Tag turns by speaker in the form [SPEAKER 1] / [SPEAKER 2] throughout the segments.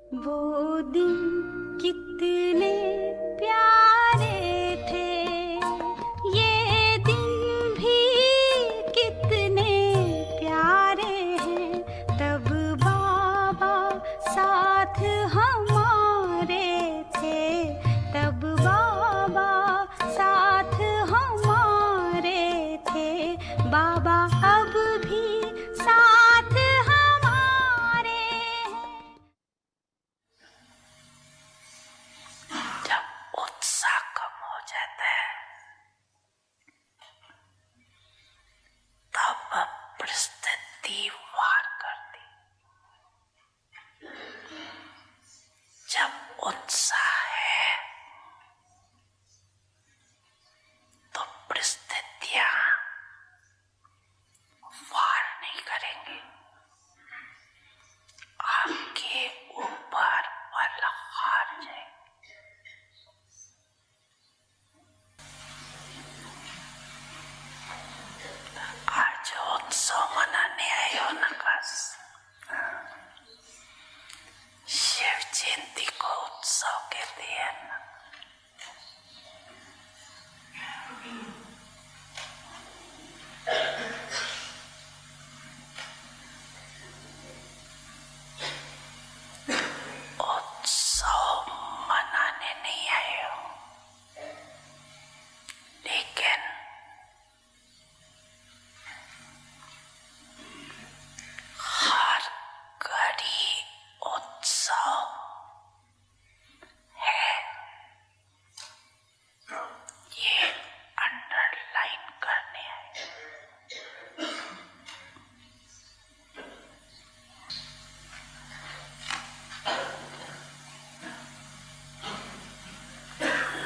[SPEAKER 1] वो दिन कितने प्यारे थे, ये दिन भी कितने प्यारे हैं। तब बाबा साथ हमारे थे, तब बाबा साथ हमारे थे। बाबा अब भी साथ हमारे हैं।
[SPEAKER 2] जब उत्साह कम हो जाता है तब परिस्थिति वार करती। जब उत्साह है तो परिस्थितियां वार नहीं करेंगी, आपके ऊपर बल हार जाएंगे। आज उत्सव मनाने आए हो ना, शिव जयंती को उत्सव कहते हैं ना। उत्सव मनाने नहीं आए हो, लेकिन हर घड़ी उत्सव है, ये अंडरलाइन करने आए।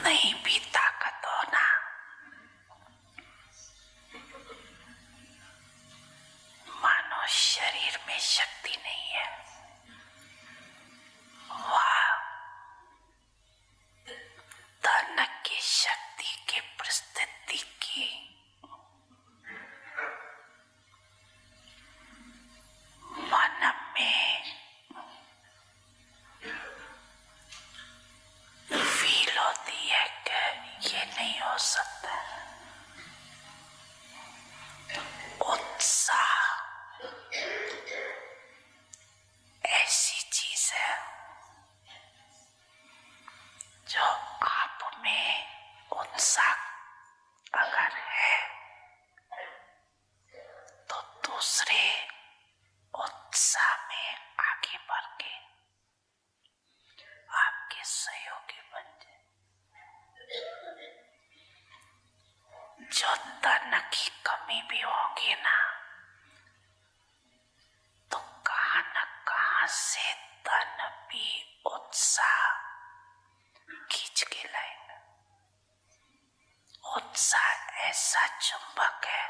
[SPEAKER 2] नहीं भी ताकत हो ना, मानो शरीर में शक्ति नहीं है। वाह, धन की शक्ति की परिस्थिति की मन में फील होती है कि ये नहीं हो सकता। उत्साह ऐसी चीज है जो आप में उत्साह अगर है तो दूसरे उत्साह में आगे बढ़ के आपके सहयोगी बन जाए। जो धन की कमी भी होगी ना, तो कहां न कहां से धन भी उत्साह खींच के लाएगा। उत्साह ऐसा चुंबक है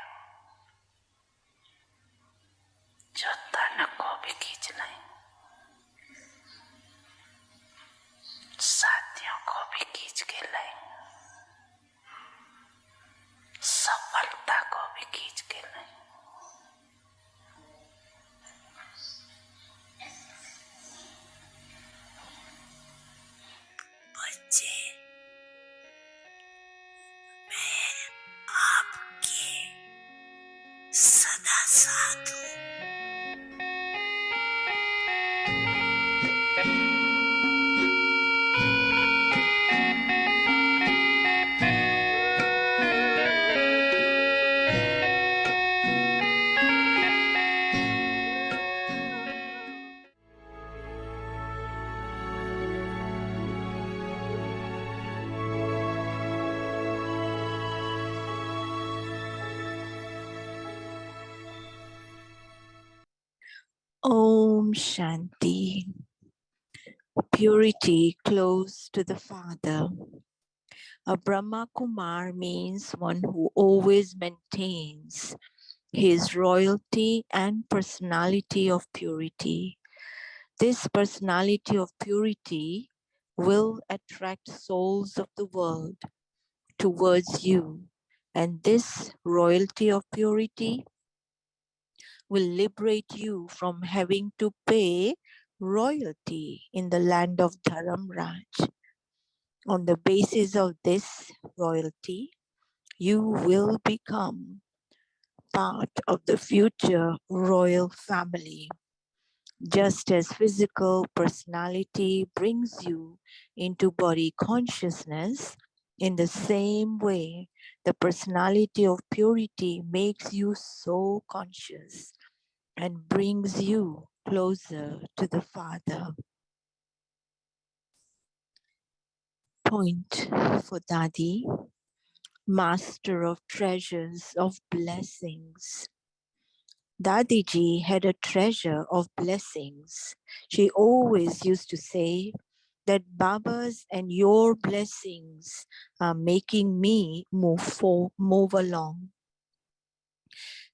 [SPEAKER 2] जो धन को भी खींच लाएगा, साथियों को भी खींच के लाएगा, सफलता को भी खींच के लाएगा। बच्चे, मैं आपके सदा साथ हूँ।
[SPEAKER 3] Om Shanti. Purity close to the Father. A Brahma Kumar means one who always maintains his royalty and personality of purity. This personality of purity will attract souls of the world towards you, and this royalty of purity will liberate you from having to pay royalty in the land of Dharamraj. On the basis of this royalty, you will become part of the future royal family. Just as physical personality brings you into body consciousness, in the same way, the personality of purity makes you so conscious and brings you closer to the Father. Point for Dadi, master of treasures of blessings. Dadiji had a treasure of blessings. She always used to say that Baba's and your blessings are making me move along.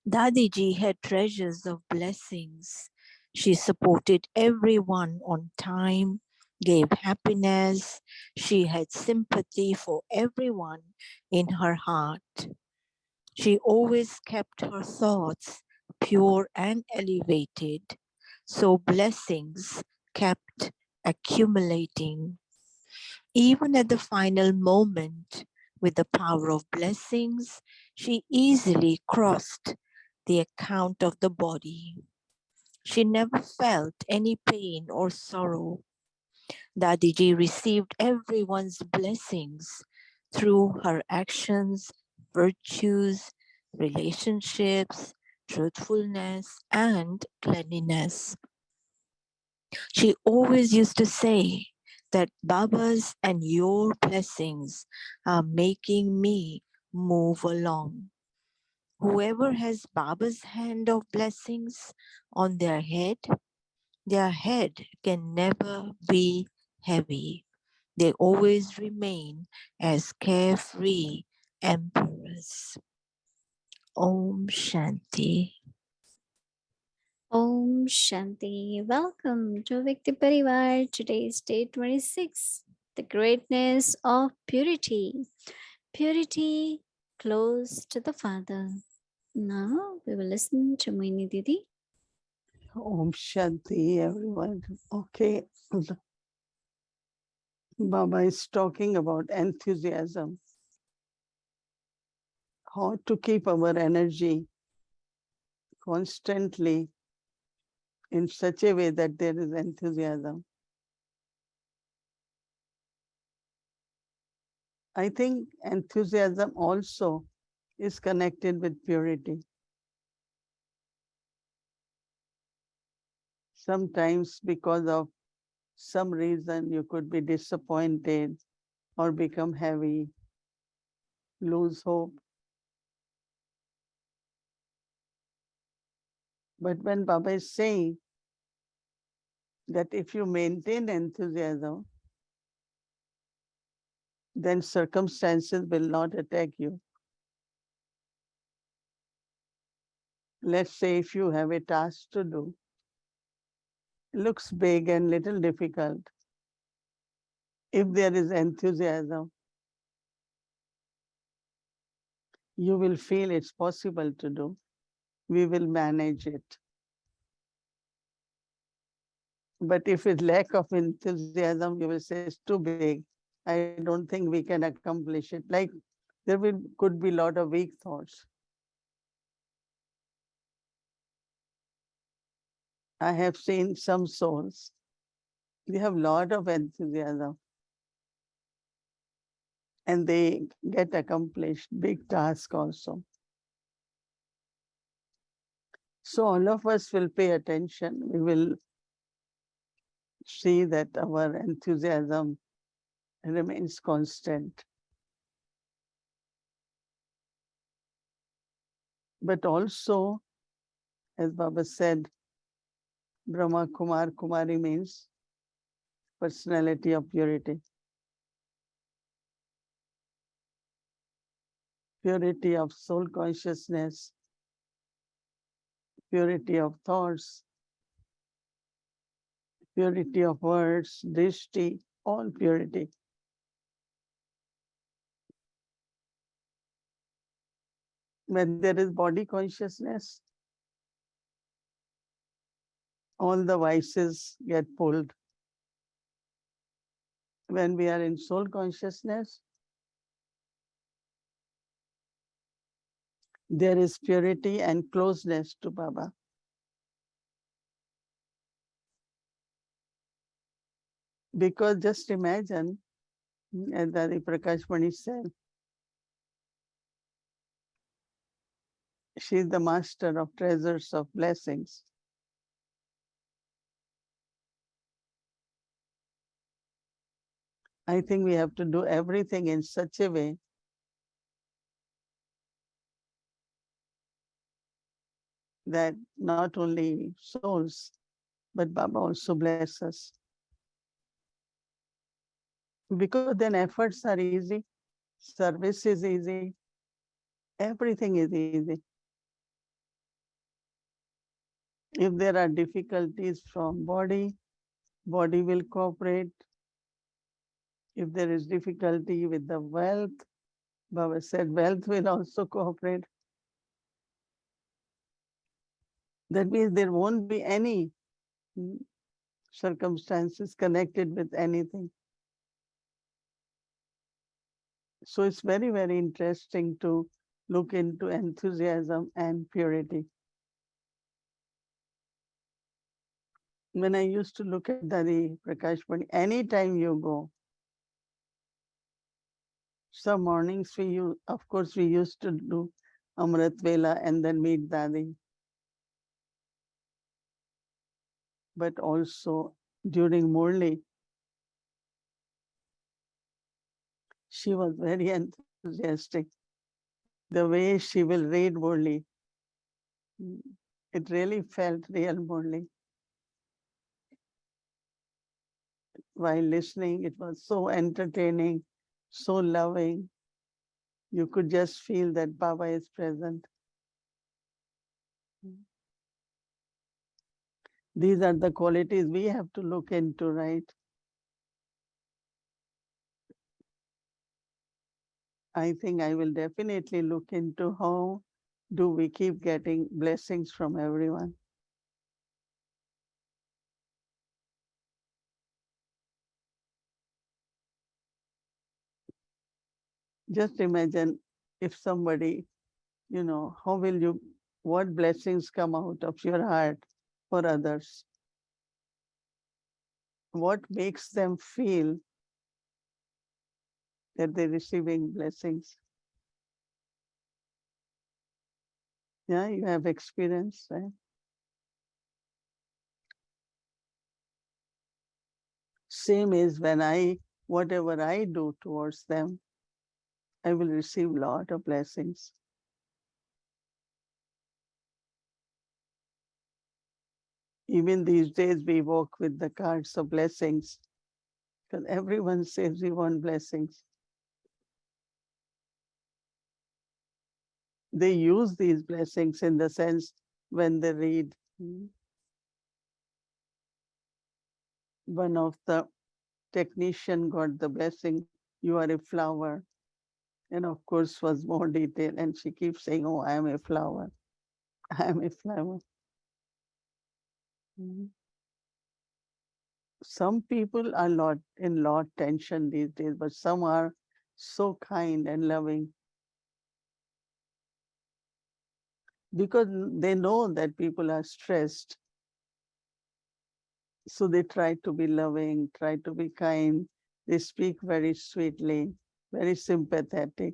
[SPEAKER 3] Dadiji had treasures of blessings. She supported everyone on time, gave happiness. She had sympathy for everyone in her heart. She always kept her thoughts pure and elevated, so blessings kept accumulating. Even at the final moment, with the power of blessings, she easily crossed the account of the body. She never felt any pain or sorrow. Dadiji received everyone's blessings through her actions, virtues, relationships, truthfulness, and cleanliness. She always used to say that Baba's and your blessings are making me move along. Whoever has Baba's hand of blessings on their head can never be heavy. They always remain as carefree emperors. Om Shanti.
[SPEAKER 4] Om Shanti. Welcome to Vikti Parivar. Today is day 26. The greatness of purity. Purity close to the Father. Now we will listen to Mohini Didi.
[SPEAKER 2] Om Shanti, everyone. Okay. Baba is talking about enthusiasm. How to keep our energy constantly in such a way that there is enthusiasm. I think enthusiasm also is connected with purity. Sometimes, because of some reason, you could be disappointed or become heavy, lose hope. But when Baba is saying that if you maintain enthusiasm, then circumstances will not attack you. Let's say if you have a task to do, it looks big and little difficult. If there is enthusiasm, you will feel it's possible to do. We will manage it. But if it's lack of enthusiasm, you will say it's too big. I don't think we can accomplish it. Like could be a lot of weak thoughts. I have seen some souls. They have a lot of enthusiasm and they get accomplished big tasks also. So all of us will pay attention. We will see that our enthusiasm remains constant. But also, as Baba said, Brahma Kumar, Kumari means personality of purity. Purity of soul consciousness, purity of thoughts, purity of words, drishti, all purity. When there is body consciousness, all the vices get pulled. When we are in soul consciousness, there is purity and closeness to Baba. Because just imagine, as Dadi Prakash Mani said, she is the master of treasures of blessings. I think we have to do everything in such a way that not only souls, but Baba also bless us. Because then efforts are easy, service is easy, everything is easy. If there are difficulties from body, body will cooperate. If there is difficulty with the wealth, Baba said wealth will also cooperate. That means there won't be any circumstances connected with anything. So it's very, very interesting to look into enthusiasm and purity. When I used to look at Dadi Prakash Pani, anytime you go, some mornings of course, we used to do Amrit Vela and then meet Dadi. But also during Murli, she was very enthusiastic. The way she will read Murli, it really felt real Murli. While listening, it was so entertaining, so loving. You could just feel that Baba is present. These are the qualities we have to look into, right? I think I will definitely look into how do we keep getting blessings from everyone. Just imagine if somebody, how will you, what blessings come out of your heart for others? What makes them feel that they're receiving blessings? Yeah, you have experience, right? Same is when whatever I do towards them, I will receive a lot of blessings. Even these days, we walk with the cards of blessings because everyone says we want blessings. They use these blessings in the sense when they read. One of the technician got the blessing, you are a flower. And of course was more detailed. And she keeps saying, oh, I am a flower. I am a flower. Some people are in lot tension these days, but some are so kind and loving because they know that people are stressed. So they try to be loving, try to be kind. They speak very sweetly, very sympathetic.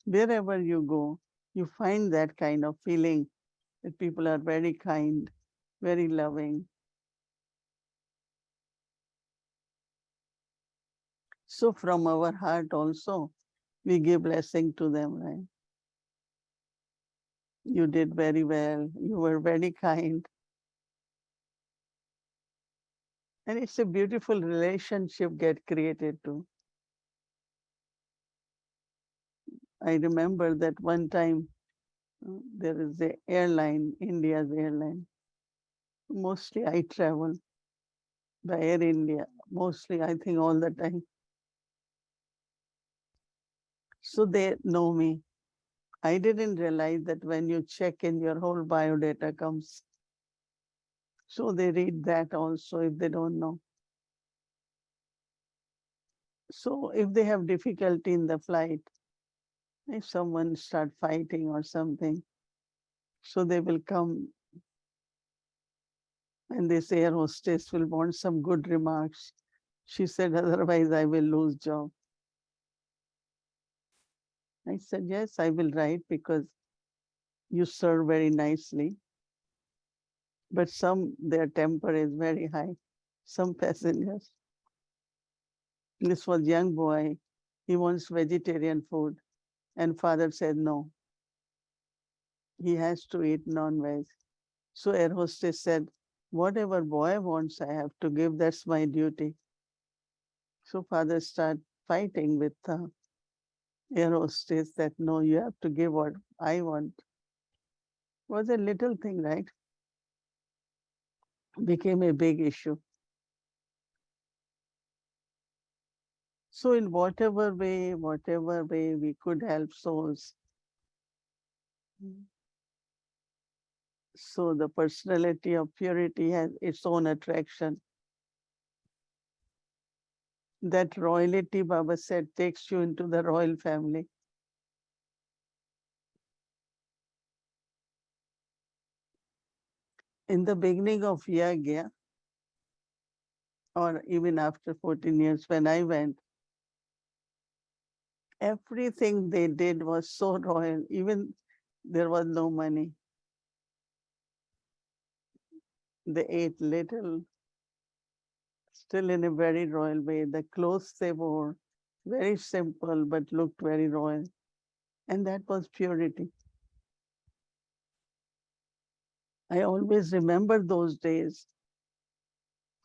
[SPEAKER 2] Wherever you go, you find that kind of feeling that people are very kind, very loving. So from our heart also, we give blessing to them, right? You did very well. You were very kind. And it's a beautiful relationship get created too. I remember that one time there is a airline, India's airline. Mostly I travel by Air India. Mostly I think all the time. So they know me. I didn't realize that when you check in, your whole biodata comes. So they read that also if they don't know. So if they have difficulty in the flight, if someone start fighting or something, so they will come and this air hostess will want some good remarks. She said, otherwise I will lose job. I said, yes, I will write because you serve very nicely. But some, their temper is very high. Some passengers. This was young boy. He wants vegetarian food. And father said, no, he has to eat non-veg. So air hostess said, whatever boy wants, I have to give. That's my duty. So father started fighting with air hostess that no, you have to give what I want. Was a little thing, right? Became a big issue. So in whatever way we could help souls. So the personality of purity has its own attraction. That royalty, Baba said, takes you into the royal family. In the beginning of Yagya, or even after 14 years when I went, everything they did was so royal, even there was no money. They ate little, still in a very royal way. The clothes they wore, very simple, but looked very royal. And that was purity. I always remember those days.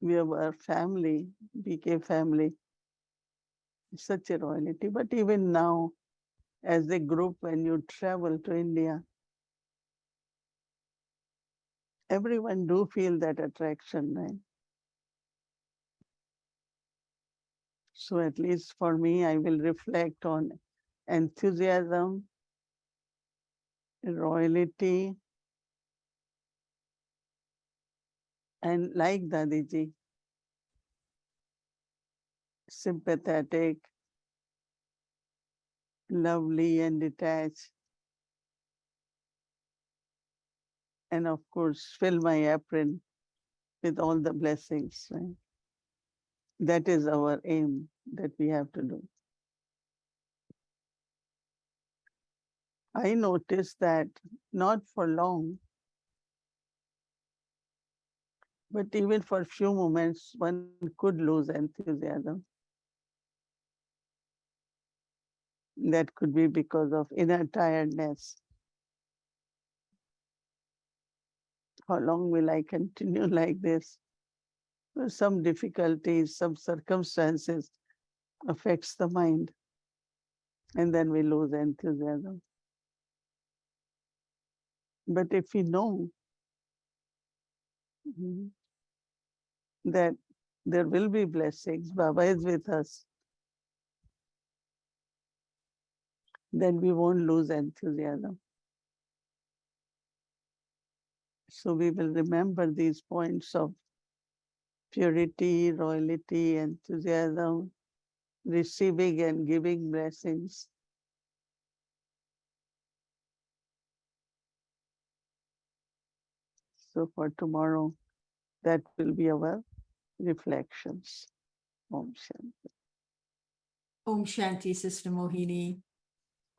[SPEAKER 2] We were family, BK family, such a royalty. But even now, as a group, when you travel to India, everyone do feel that attraction, right? So at least for me, I will reflect on enthusiasm, royalty, and like Dadiji, sympathetic, lovely and detached, and of course, fill my apron with all the blessings, right? That is our aim that we have to do. I noticed that not for long, but even for a few moments, one could lose enthusiasm. That could be because of inner tiredness. How long will I continue like this? Some difficulties, some circumstances affects the mind, and then we lose enthusiasm. But if we know that there will be blessings, Baba is with us, then we won't lose enthusiasm. So we will remember these points of purity, royalty, enthusiasm, receiving and giving blessings. So for tomorrow, that will be our reflections. Om Shanti.
[SPEAKER 5] Om Shanti, Sister Mohini.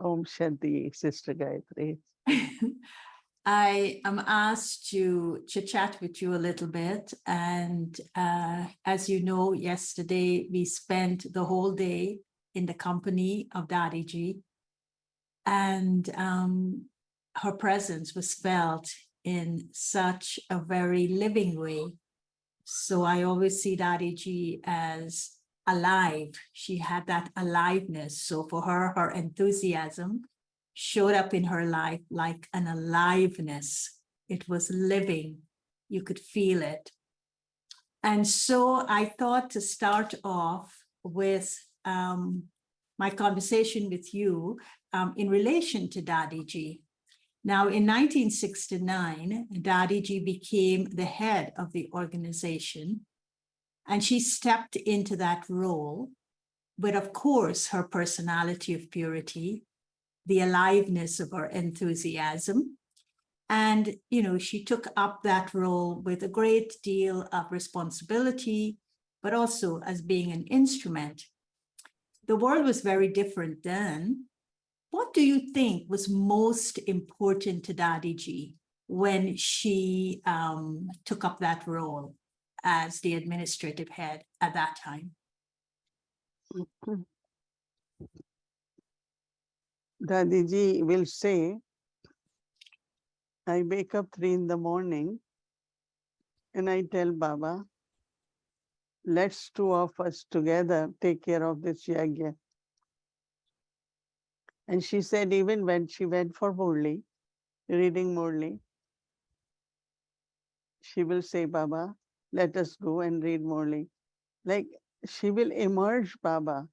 [SPEAKER 2] Om Shanti, Sister Gayatri.
[SPEAKER 5] I am asked to chit-chat with you a little bit. And as you know, yesterday we spent the whole day in the company of Didi. And her presence was felt in such a very living way. So I always see Didi as alive. She had that aliveness. So for her, her enthusiasm showed up in her life like an aliveness. It was living. You could feel it. And so I thought to start off with my conversation with you in relation to Dadiji. Now, in 1969, Dadiji became the head of the organization, and she stepped into that role. But of course, her personality of purity, the aliveness of her enthusiasm, and she took up that role with a great deal of responsibility, but also as being an instrument. The world was very different then. What do you think was most important to Dadiji when she took up that role as the administrative head at that time?
[SPEAKER 2] Dadiji will say, I wake up 3 in the morning and I tell Baba, let's 2 of us together take care of this yagya. And she said, even when she went for Murli, reading Murli, she will say, Baba, let us go and read Murli. Like she will emerge Baba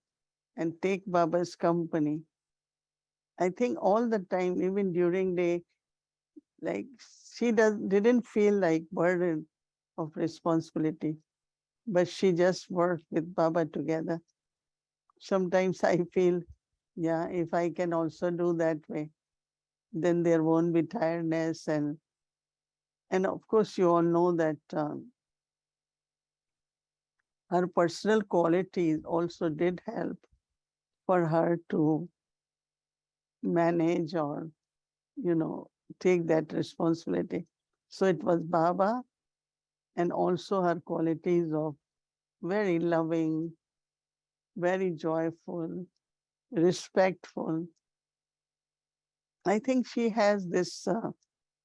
[SPEAKER 2] and take Baba's company. I think all the time, even during day, like she didn't feel like burden of responsibility, but she just worked with Baba together. Sometimes I feel, yeah, if I can also do that way, then there won't be tiredness. And of course, you all know that her personal qualities also did help for her to manage or, take that responsibility. So it was Baba and also her qualities of very loving, very joyful, respectful. I think she has this,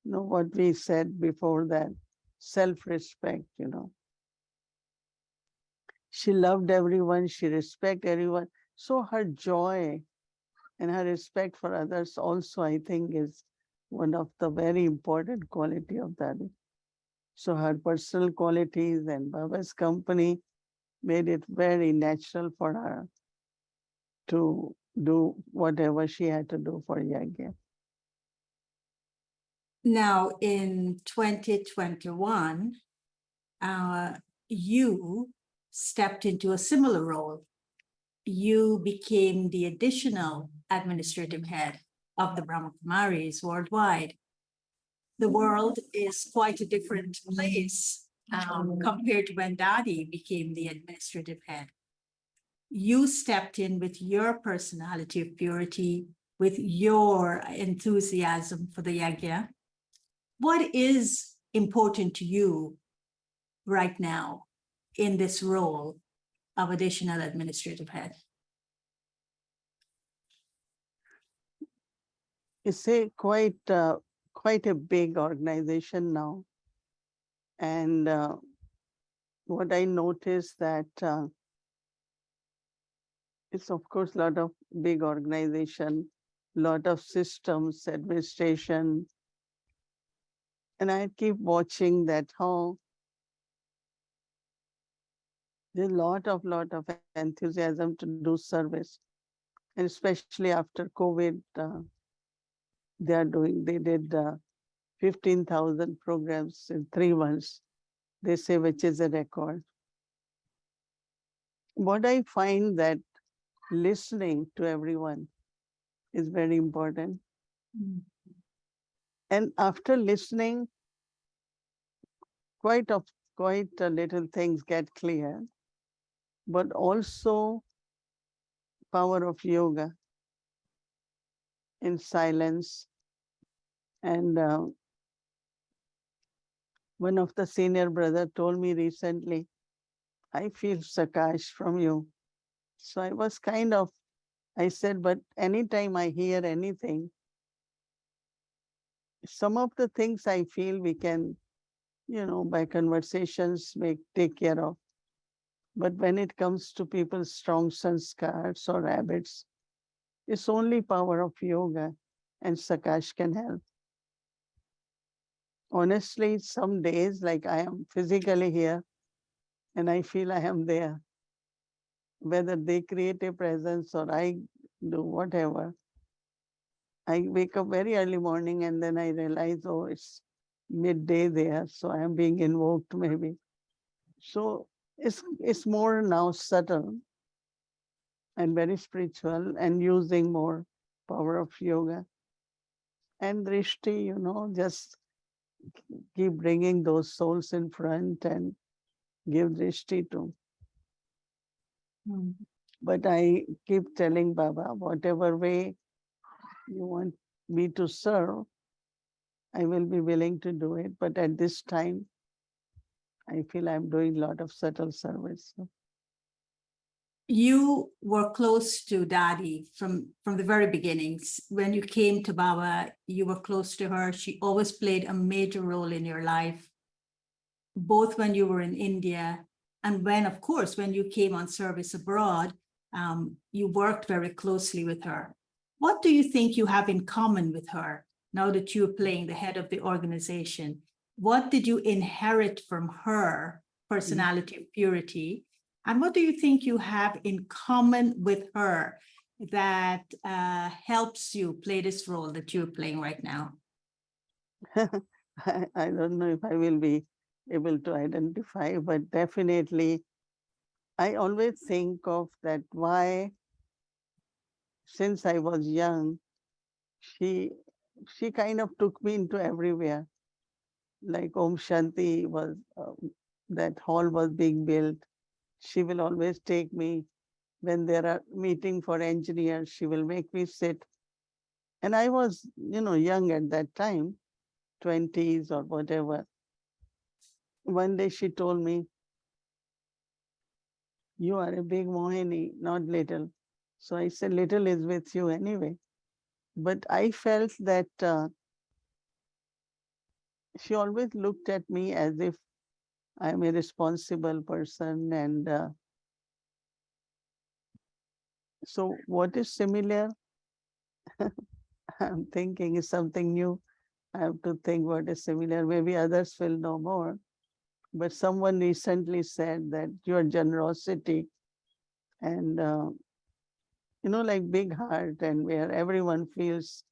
[SPEAKER 2] what we said before that, self-respect, She loved everyone, she respected everyone. So her joy and her respect for others also, I think, is one of the very important quality of Dadi. So her personal qualities and Baba's company made it very natural for her to do whatever she had to do for Yagya.
[SPEAKER 5] Now, in 2021, you stepped into a similar role. You became the additional administrative head of the Brahma Kumaris worldwide. The world is quite a different place compared to when Dadi became the administrative head. You stepped in with your personality of purity, with your enthusiasm for the yagya. What is important to you right now in this role of additional administrative head?
[SPEAKER 2] It's quite a big organization now. And what I noticed that it's of course a lot of big organization, lot of systems, administration. And I keep watching that how there's a lot of enthusiasm to do service. And especially after COVID, they did 15,000 programs in 3 months. They say, which is a record. What I find that listening to everyone is very important. And after listening, quite a little things get clear, but also power of yoga in silence. And one of the senior brother told me recently, I feel Sakash from you. So I said, but anytime I hear anything, some of the things I feel we can, by conversations take care of. But when it comes to people's strong sanskars or habits, it's only power of yoga and Sakash can help. Honestly, some days like I am physically here and I feel I am there. Whether they create a presence or I do whatever, I wake up very early morning and then I realize, oh, it's midday there, so I'm being invoked maybe. So it's more now subtle and very spiritual and using more power of yoga. And drishti, just keep bringing those souls in front and give drishti to.
[SPEAKER 5] Mm.
[SPEAKER 2] But I keep telling Baba, whatever way you want me to serve, I will be willing to do it. But at this time, I feel I'm doing a lot of subtle service. So,
[SPEAKER 5] You were close to Dadi from the very beginnings. When you came to Baba, you were close to her. She always played a major role in your life, both when you were in India and when, of course, when you came on service abroad, you worked very closely with her. What do you think you have in common with her now that you're playing the head of the organization? What did you inherit from her personality of purity? And what do you think you have in common with her that helps you play this role that you're playing right now?
[SPEAKER 2] I don't know if I will be able to identify, but definitely I always think of that why, since I was young, she she kind of took me into everywhere. Like Om Shanti was, that hall was being built. She will always take me when there are meeting for engineers. She will make me sit. And I was, young at that time, 20s or whatever. One day she told me, "You are a big Mohini, not little." So I said, "Little is with you anyway." But I felt that she always looked at me as if I'm a responsible person. And so, what is similar? I'm thinking is something new. I have to think what is similar. Maybe others will know more. But someone recently said that your generosity and, like big heart, and where everyone feels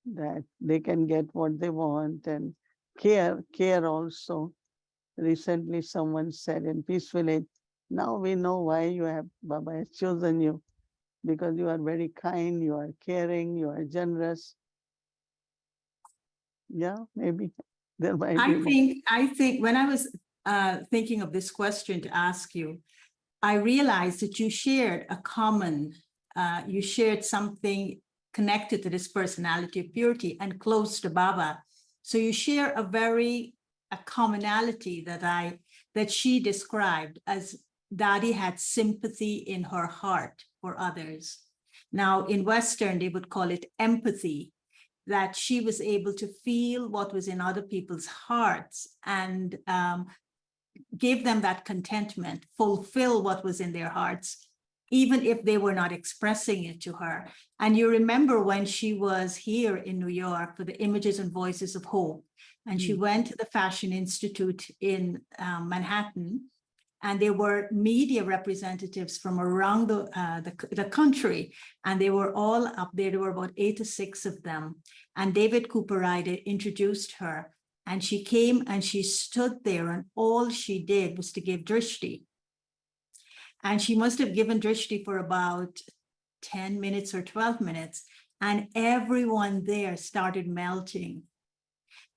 [SPEAKER 2] that they can get what they want, and care also. Recently, someone said in Peace Village, now we know why Baba has chosen you, because you are very kind, you are caring, you are generous. Yeah, maybe there might be more.
[SPEAKER 5] I think when I was thinking of this question to ask you, I realized that you shared something connected to this personality of purity and close to Baba. So you share a commonality that she described as Dadi had sympathy in her heart for others. Now in Western, they would call it empathy, that she was able to feel what was in other people's hearts and give them that contentment, fulfill what was in their hearts, even if they were not expressing it to her. And you remember when she was here in New York for the Images and Voices of Hope, and she went to the Fashion Institute in Manhattan, and there were media representatives from around the country, and they were all up there. There were about 8 to 6 of them. And David Cooperide introduced her, and she came and she stood there, and all she did was to give drishti. And she must have given drishti for about 10 minutes or 12 minutes. And everyone there started melting.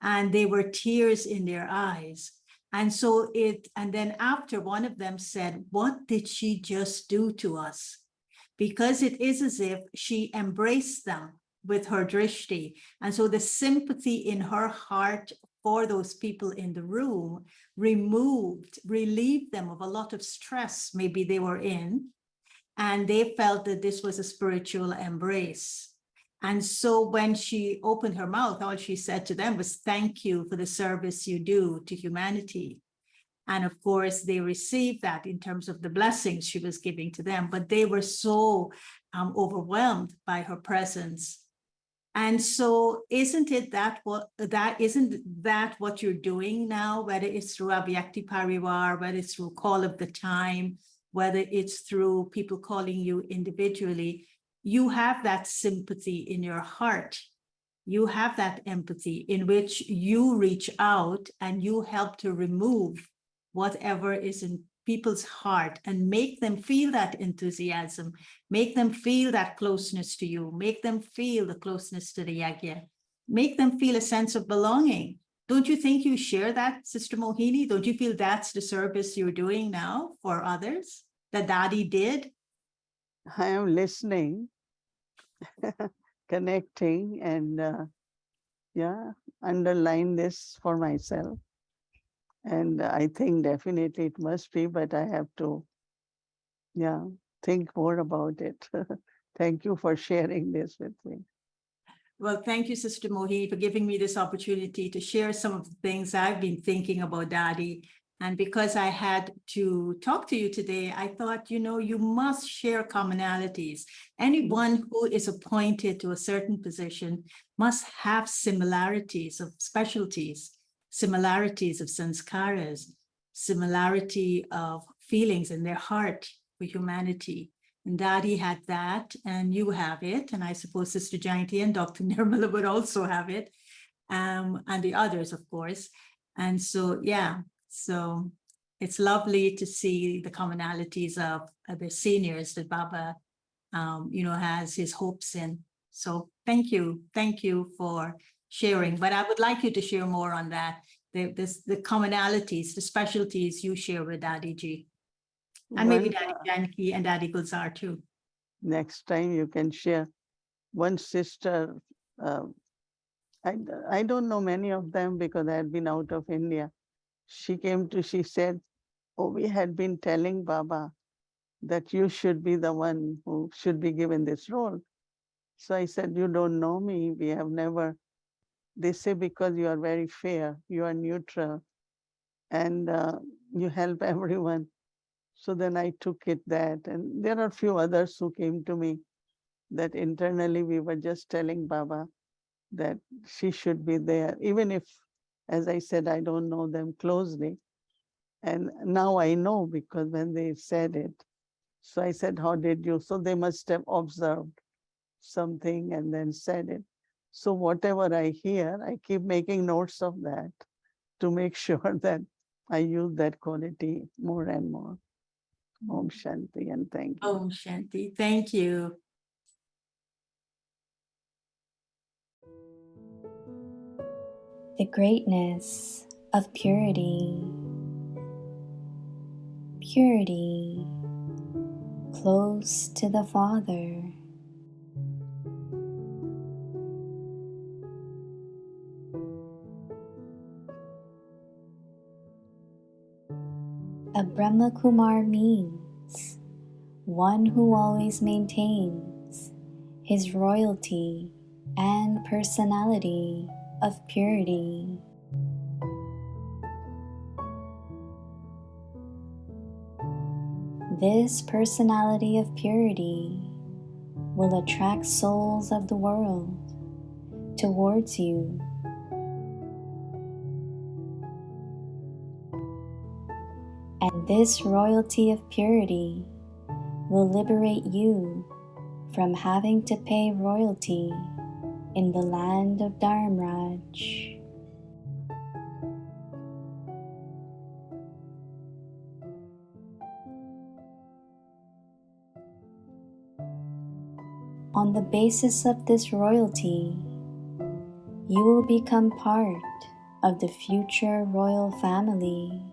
[SPEAKER 5] And there were tears in their eyes. And then after, one of them said, "What did she just do to us?" Because it is as if she embraced them with her drishti. And so the sympathy in her heart for those people in the room relieved them of a lot of stress maybe they were in. And they felt that this was a spiritual embrace. And so when she opened her mouth, all she said to them was, "Thank you for the service you do to humanity." And of course, they received that in terms of the blessings she was giving to them, but they were so overwhelmed by her presence. And so isn't that what you're doing now, whether it's through Avyakti Parivar, whether it's through Call of the Time, whether it's through people calling you individually? you have that sympathy in your heart. You have that empathy in which you reach out and you help to remove whatever is in people's heart and make them feel that enthusiasm, make them feel that closeness to you, make them feel the closeness to the yagya, make them feel a sense of belonging. Don't you think you share that, Sister Mohini? Don't you feel that's the service you're doing now for others that Dadi did?
[SPEAKER 2] I am listening, connecting, and yeah, underline this for myself. And I think definitely it must be, but I have to, yeah, think more about it. Thank you for sharing this with me.
[SPEAKER 5] Well, thank you, Sister Mohini, for giving me this opportunity to share some of the things I've been thinking about Dadi. And because I had to talk to you today, I thought, you must share commonalities. Anyone who is appointed to a certain position must have similarities of specialties, similarities of sanskaras, similarity of feelings in their heart for humanity. And Dadi had that, and you have it. And I suppose Sister Jayanti and Dr. Nirmala would also have it, and the others, of course. And so, yeah, so it's lovely to see the commonalities of the seniors that Baba, has his hopes in. So thank you for sharing. But I would like you to share more on that, the commonalities, the specialties you share with Dadi Ji. And maybe
[SPEAKER 2] One,
[SPEAKER 5] Daddy Janki and Daddy Gulzar too.
[SPEAKER 2] next time you can share. One sister, uh, I don't know many of them because I had been out of India. She said, oh, we had been telling Baba that you should be the one who should be given this role. So I said, you don't know me. We have never, they say because you are very fair, you are neutral, and you help everyone. So then I took it that, and there are a few others who came to me that internally we were just telling Baba that she should be there, even if, as I said, I don't know them closely. And now I know because when they said it, so I said, how did you? So they must have observed something and then said it. So whatever I hear, I keep making notes of that to make sure that I use that quality more and more. Om Shanti and thank you.
[SPEAKER 5] Om Shanti. Thank you.
[SPEAKER 4] The greatness of purity. Purity, close to the Father. A Brahma Kumar means one who always maintains his royalty and personality of purity. This personality of purity will attract souls of the world towards you. And this royalty of purity will liberate you from having to pay royalty in the land of Dharmraj. On the basis of this royalty, you will become part of the future royal family.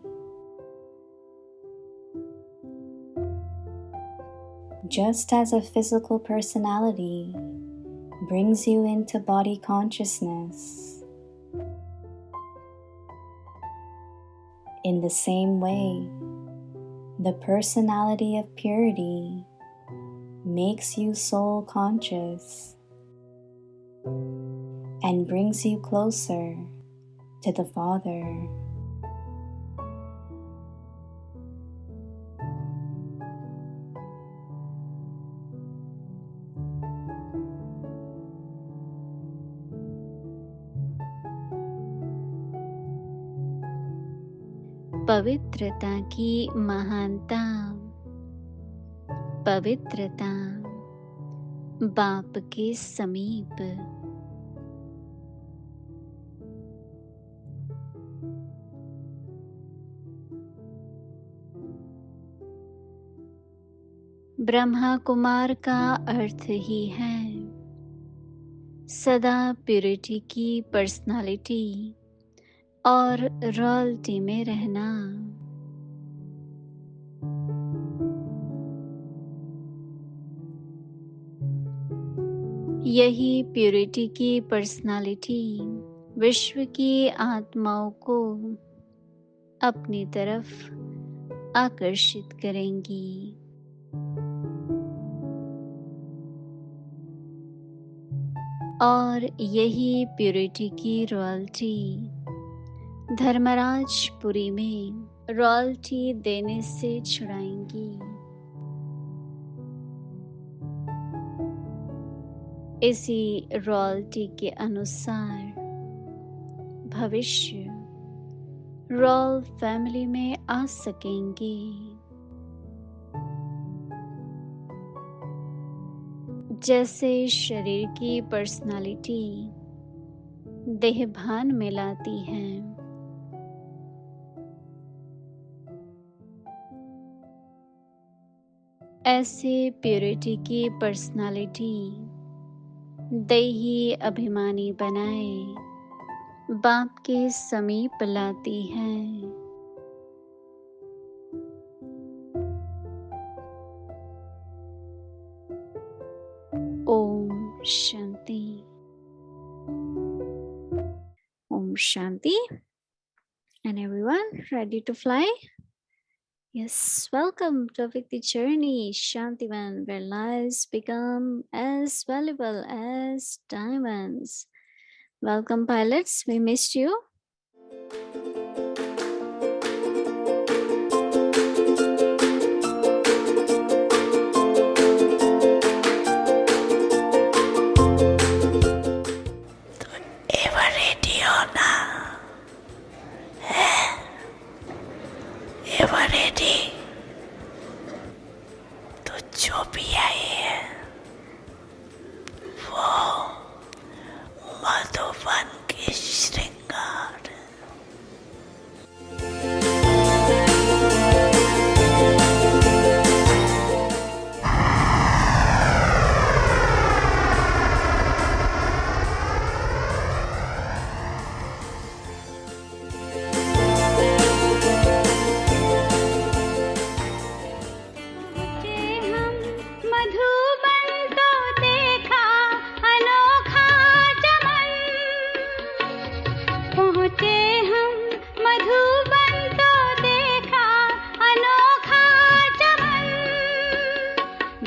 [SPEAKER 4] Just as a physical personality brings you into body consciousness, in the same way, the personality of purity makes you soul conscious and brings you closer to the Father. पवित्रता की महानता, पवित्रता बाप के समीप। ब्रह्मा कुमार का अर्थ ही है सदा प्यूरिटी की पर्सनालिटी और रॉयल्टी में रहना। यही प्यूरिटी की पर्सनालिटी विश्व की आत्माओं को अपनी तरफ आकर्षित करेंगी। और यही प्यूरिटी की रॉयल्टी धर्मराजपुरी में रॉयल्टी देने से छुड़ाएंगी। इसी रॉयल्टी के अनुसार भविष्य रॉयल फैमिली में आ सकेंगे। जैसे शरीर की पर्सनालिटी देहभान में लाती है, ऐसे प्यूरिटी की पर्सनालिटी दैही अभिमानी बनाए बाप के समीप लाती है। Om Shanti. Om Shanti. And everyone ready to fly? Yes, welcome to the journey Shantivan, where lives become as valuable as diamonds. Welcome pilots, we missed you.
[SPEAKER 3] जो भी आई है वो मधुबन के श्रृंगार।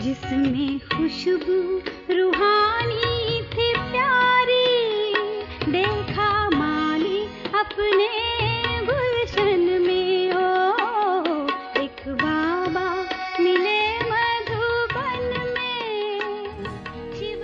[SPEAKER 1] जिसमें खुशबू रूहानी थी प्यारी, देखा माली अपने गुलशन में। ओ एक बाबा मिले मधुबन में, शिव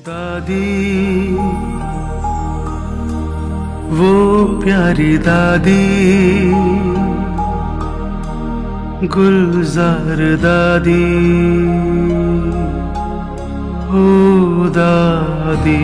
[SPEAKER 6] दादी वो प्यारी दादी, गुलजार दादी, ओ दादी।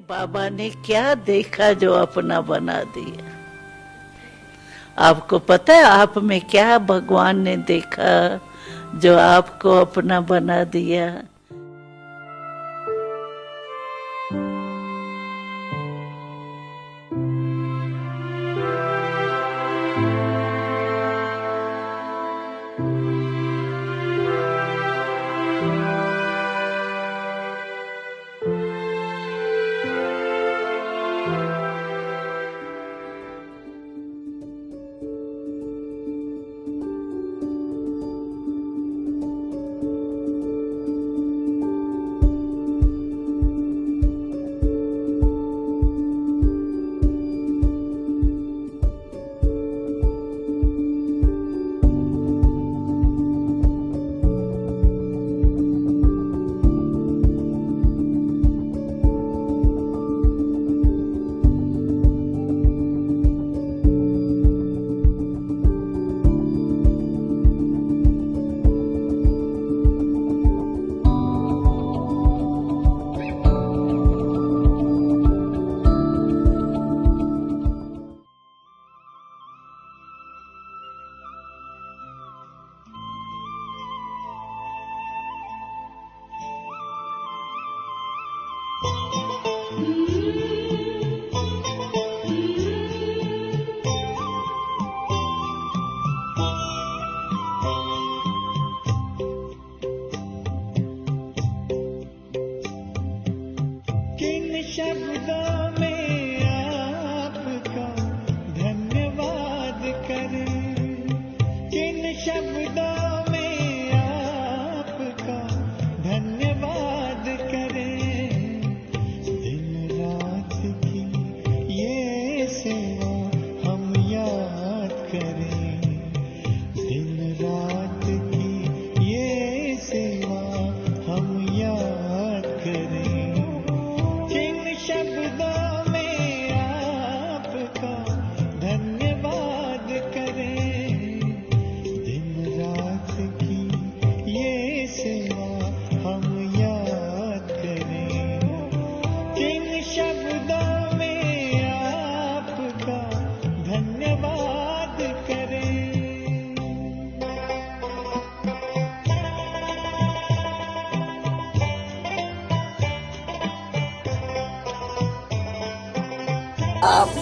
[SPEAKER 7] बाबा ने क्या देखा जो अपना बना दिया? आपको पता है आप में क्या भगवान ने देखा जो आपको अपना बना दिया?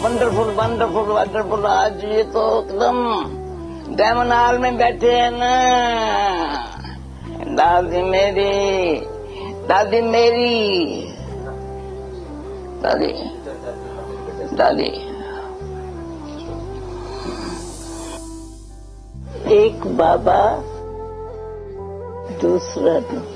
[SPEAKER 8] Wonderful wonderful wonderful. आज ये तो एकदम डायमंड हॉल में बैठे हैं ना। दादी मेरी, दादी मेरी, दादी दादी।
[SPEAKER 7] एक बाबा दूसरा दुख।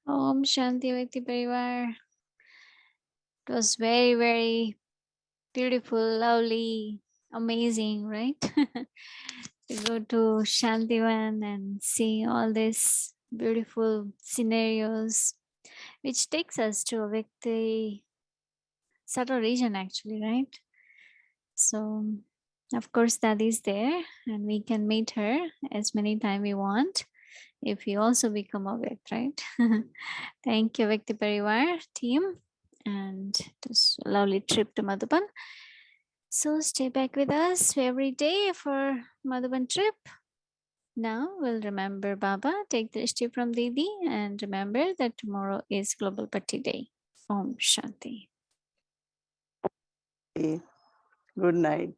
[SPEAKER 4] Om Shanti Vyakti Parivar. It was very, very beautiful, lovely, amazing, right? To go to Shantivan and see all these beautiful scenarios, which takes us to a Vyakti subtle region, actually, right? So, of course, that is there, and we can meet her as many times we want. if you also become avyakt, right? Thank you, Vyakti Parivar team, and this lovely trip to Madhuban. So stay back with us every day for Madhuban trip. Now we'll remember Baba, take the Drishti from Didi, and remember that tomorrow is Global Patti Day. Om Shanti.
[SPEAKER 2] Good night.